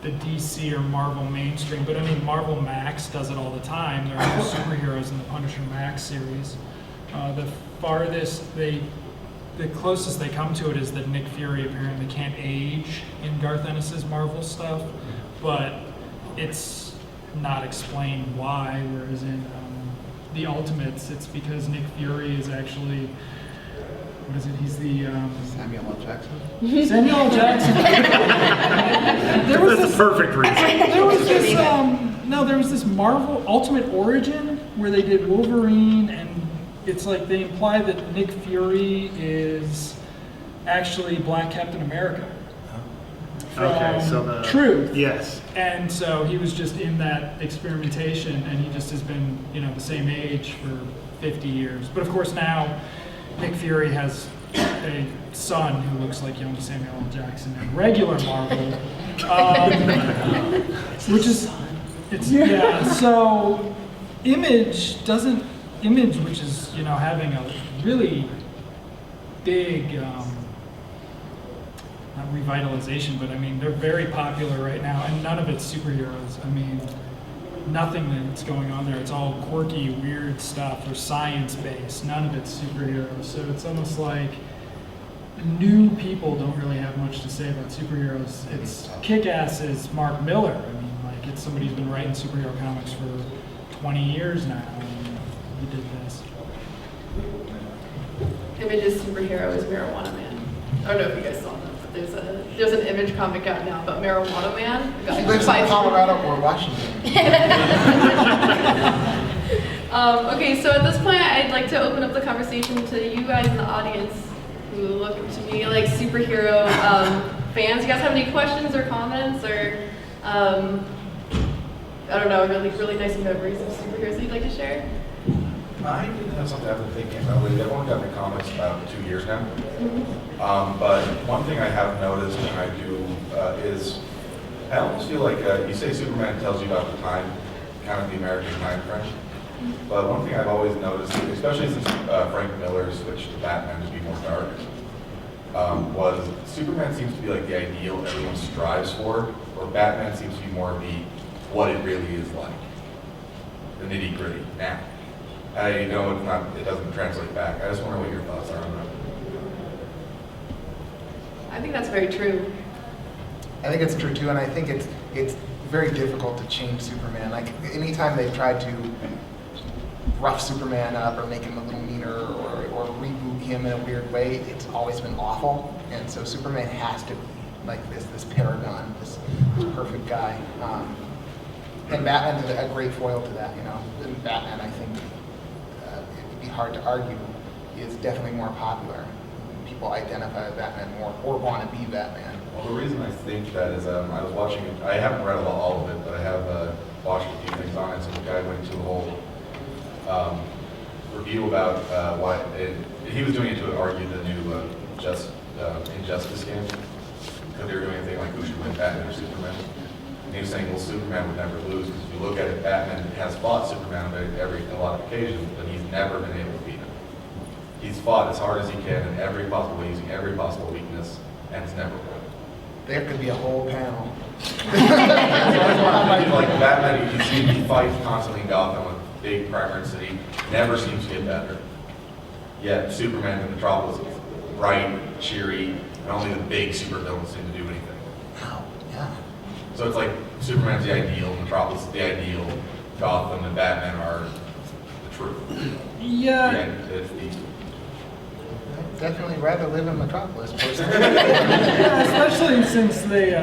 the DC or Marvel mainstream. But I mean, Marvel Max does it all the time. There are superheroes in the Punisher Max series. The closest they come to it is that Nick Fury apparently can't age in Garth Ennis's Marvel stuff, but it's not explained why, whereas in the Ultimates, it's because Nick Fury is actually, what is it, he's the... Samuel L. Jackson? Samuel L. Jackson. That's the perfect reason. There was this Marvel Ultimate Origin where they did Wolverine, and it's like they imply that Nick Fury is actually Black Captain America. from Okay, so the Truth. Yes. And so he was just in that experimentation, and he just has been, the same age for 50 years. But of course now, Nick Fury has a son who looks like young Samuel L. Jackson in regular Marvel, which is, So Image, which is having a really big. Not revitalization, but I mean, they're very popular right now, and none of it's superheroes. I mean, nothing that's going on there. It's all quirky, weird stuff or science-based. None of it's superheroes. So it's almost like new people don't really have much to say about superheroes. It's Kick-Ass is Mark Miller. I mean, like, it's somebody who's been writing superhero comics for 20 years now, and he did this. Image's superhero is Marijuana Man. I don't know if you guys saw that. There's an Image comic out now about Marijuana Man. He lives in Colorado or Washington. Okay, so at this point, I'd like to open up the conversation to you guys in the audience who look to me like superhero fans. You guys have any questions or comments or, I don't know, really nice memories of superheroes that you'd like to share? I didn't have something I've been thinking about lately. I've only gotten the comics about 2 years now. But one thing I have noticed, and I do, is I almost feel like you say Superman tells you about the time, kind of the American time frame. But one thing I've always noticed, especially since Frank Miller switched to Batman to be more dark, was Superman seems to be like the ideal everyone strives for, or Batman seems to be more of the what it really is like, the nitty gritty now. I know it doesn't translate back. I just wonder what your thoughts are on that. I think that's very true. I think it's true too, and I think it's very difficult to change Superman. Like anytime they've tried to rough Superman up or make him a little meaner or reboot him in a weird way, it's always been awful. And so Superman has to be like this paragon, this perfect guy. And Batman's a great foil to that, And Batman, I think, it would be hard to argue, is definitely more popular. People identify with Batman more or want to be Batman. Well, the reason I think that is I was watching it. I haven't read about all of it, but I have watched a few things on it. So the guy went to a whole review about why he was doing it to argue the new Injustice game, because they were doing a thing like who should win, Batman or Superman. And he was saying, well, Superman would never lose, because if you look at it, Batman has fought Superman on a lot of occasions, but he's never been able to beat him. He's fought as hard as he can in every possible way, using every possible weakness, and it's never won. There could be a whole panel. Like Batman, you see he fights constantly in Gotham, a big primary city, never seems to get better. Yet Superman in Metropolis is bright, cheery, and only the big supervillains seem to do anything. Wow, yeah. So it's like Superman's the ideal, Metropolis is the ideal, Gotham and Batman are the truth. Yeah. It's the I'd definitely rather live in Metropolis, personally. Yeah, especially since they,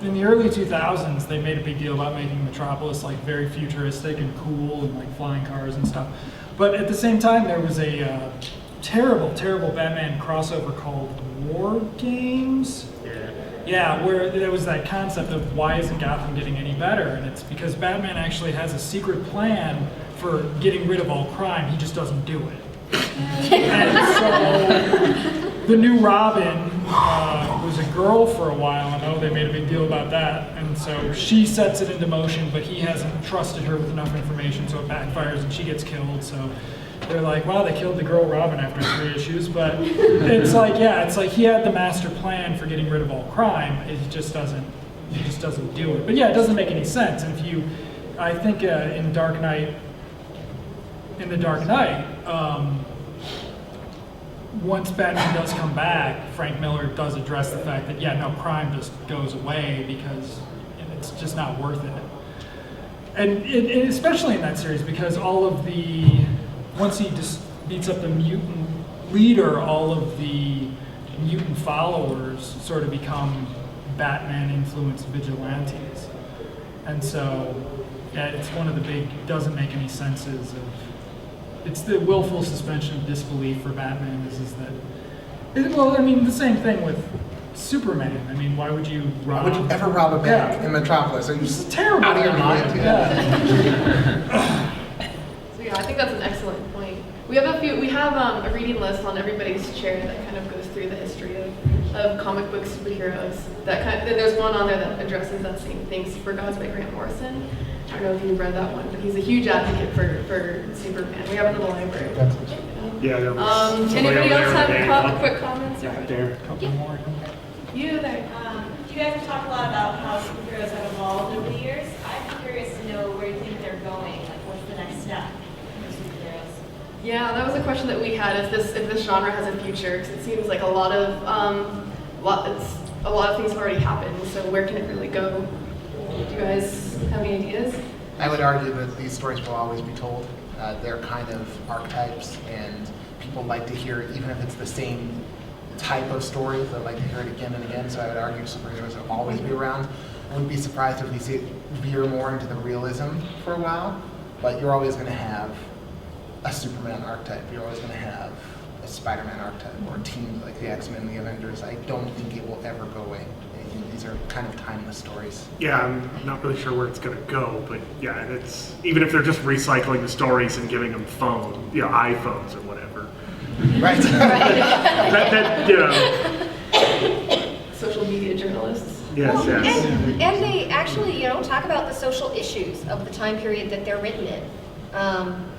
in the early 2000s, they made a big deal about making Metropolis like very futuristic and cool and like flying cars and stuff. But at the same time, there was a terrible Batman crossover called War Games. Yeah, where there was that concept of why isn't Gotham getting any better? And it's because Batman actually has a secret plan for getting rid of all crime. He just doesn't do it. And so the new Robin was a girl for a while, and they made a big deal about that. And so she sets it into motion, but he hasn't trusted her with enough information, so it backfires and she gets killed. So they're like, wow, they killed the girl Robin after 3 issues. But it's like, he had the master plan for getting rid of all crime. He just doesn't do it. But yeah, it doesn't make any sense. And I think in The Dark Knight, once Batman does come back, Frank Miller does address the fact that, crime just goes away because it's just not worth it. And especially in that series, because once he just beats up the mutant leader, all of the mutant followers sort of become Batman-influenced vigilantes. And so, it's one of the big, doesn't make any senses of, it's the willful suspension of disbelief for Batman is that, the same thing with Superman. I mean, why would you Why rob? would you ever rob a bank Yeah. in Metropolis? Are you This is just terrible. out of your mind? So yeah, I think that's an excellent point. We have a reading list on everybody's chair that kind of goes through the history of comic book superheroes. There's one on there that addresses that same thing, Super Gods by Grant Morrison. I don't know if you've read that one, but he's a huge advocate for Superman. We have it in the library. Yeah, there was somebody Anybody over else there have quick comments? back there. Couple more. You there. You guys have talked a lot about how superheroes have evolved over the years. I'd be curious to know where you think they're going. Like, what's the next step for superheroes? Yeah, that was a question that we had. If this genre has a future? Because it seems like a lot of things have already happened. So where can it really go? Do you guys have any ideas? I would argue that these stories will always be told. They're kind of archetypes, and people like to hear it, even if it's the same type of story, they like to hear it again and again. So I would argue superheroes will always be around. I wouldn't be surprised if we see it veer more into the realism for a while, but you're always going to have a Superman archetype. You're always going to have a Spider-Man archetype, or teams like the X-Men, the Avengers. I don't think it will ever go away. These are kind of timeless stories. Yeah, I'm not really sure where it's gonna go, but yeah, it's even if they're just recycling the stories and giving them iPhones or whatever. Right. that you know. Social media journalists. Yes, Well, yes. and they actually, talk about the social issues of the time period that they're written in.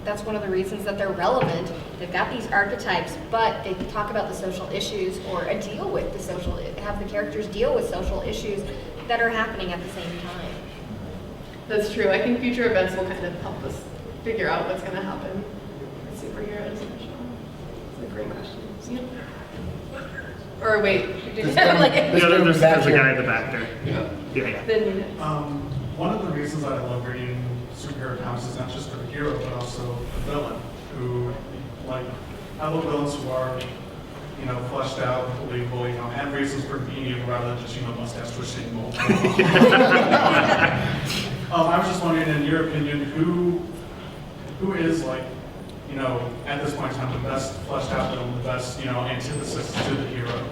That's one of the reasons that they're relevant. They've got these archetypes, but they talk about the social issues or have the characters deal with social issues that are happening at the same time. That's true. I think future events will kind of help us figure out what's going to happen with superheroes. It's a great question. Yeah. Or wait, did you have like Yeah, there's a guy in the back there. Yeah. then you know. One of the reasons I love reading superhero comics is not just for the hero, but also the villain, who, like, I love villains who are, fleshed out, believable, have reasons for being evil rather than just, mustache twisting. I was just wondering, in your opinion, who is, like, at this point in time, the best fleshed out villain, the best, antithesis to the hero?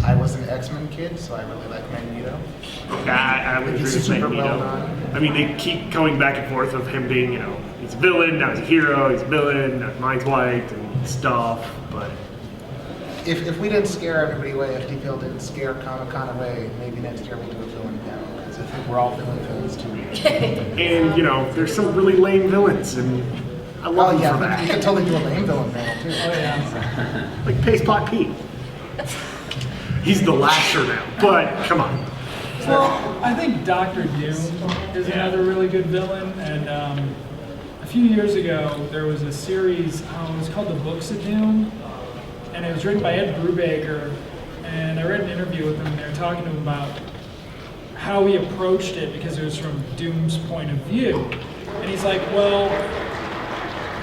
I was an X-Men kid, so I really like Magneto. I would agree He's with super Magneto. well done. I mean, they keep going back and forth of him being, he's a villain, now he's a hero, he's a villain, now his mind's wiped and stuff, but... If we didn't scare everybody away, if DPL didn't scare Comic-Con away, maybe next year we'll do a villain panel, because I think we're all villain fans too. And, there's some really lame villains, and I love them for you that. could totally do a lame villain panel too. Oh yeah. Like Paste Pot Pete. He's the lasher now, but come on. Well, I think Doctor Doom is another really good villain, and a few years ago there was a series. It was called The Books of Doom, and it was written by Ed Brubaker. And I read an interview with him, and they were talking to him about how he approached it because it was from Doom's point of view. And he's like, well,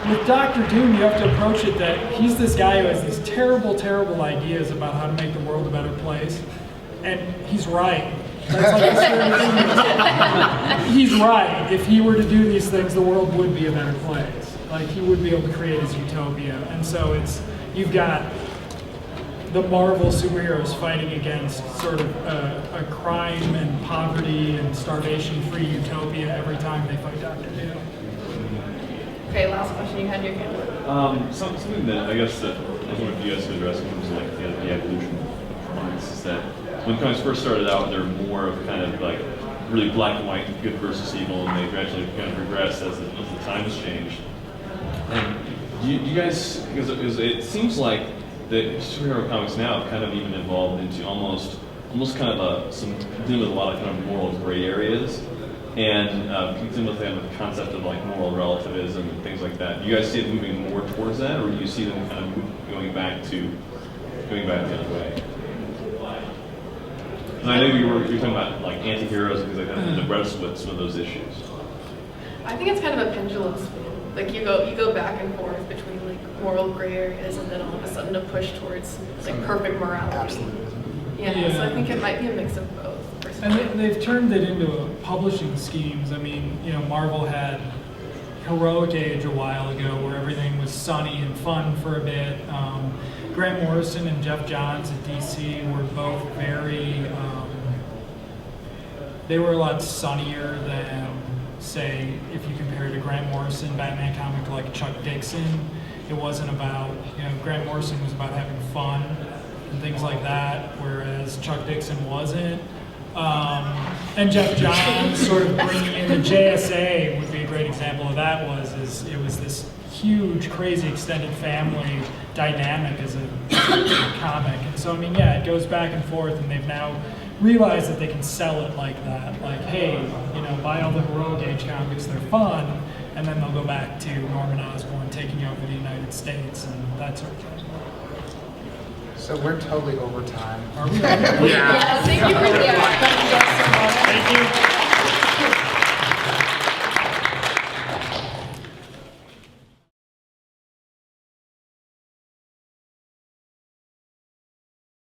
with Doctor Doom, you have to approach it that he's this guy who has these terrible, terrible ideas about how to make the world a better place. And he's right. That's like a serious thing. He's right. If he were to do these things, the world would be a better place. Like, he would be able to create his utopia. And so you've got the Marvel superheroes fighting against sort of a crime and poverty and starvation-free utopia every time they fight Doctor Doom. Okay, last question. You had your hand up. Something that I guess that I was wondering if you guys could address in terms of like the evolution of comics is that when comics first started out, they're more of kind of like really black and white, good versus evil, and they gradually kind of regressed as the time has changed. And do you guys, because it seems like the superhero comics now have kind of even evolved into almost kind of dealing with a lot of kind of moral gray areas. And dealing with the concept of like moral relativism and things like that. Do you guys see it moving more towards that, or do you see them kind of going back the other way? And I know you were talking about like anti-heroes and things like that, and the wrestle with some of those issues. I think it's kind of a pendulum spin. Like you go back and forth between like moral gray areas, and then all of a sudden a push towards like perfect morality. Absolutely. Yeah, so I think it might be a mix of both. And they've turned it into publishing schemes. I mean, Marvel had Heroic Age a while ago where everything was sunny and fun for a bit. Grant Morrison and Jeff Johns at DC were both very, they were a lot sunnier than, say, if you compare to Grant Morrison Batman comic to like Chuck Dixon. It wasn't about, Grant Morrison was about having fun and things like that, whereas Chuck Dixon wasn't. And Jeff Johns sort of bringing in the JSA would be a great example of that. It was this huge, crazy extended family dynamic as a comic, and so I mean, yeah, it goes back and forth, and they've now realized that they can sell it like that. Like, hey, buy all the heroic age comics; they're fun, and then they'll go back to Norman Osborn taking over the United States and that sort of thing. So we're totally over time. Are we? Yeah. Thank you for Yeah. Thank you.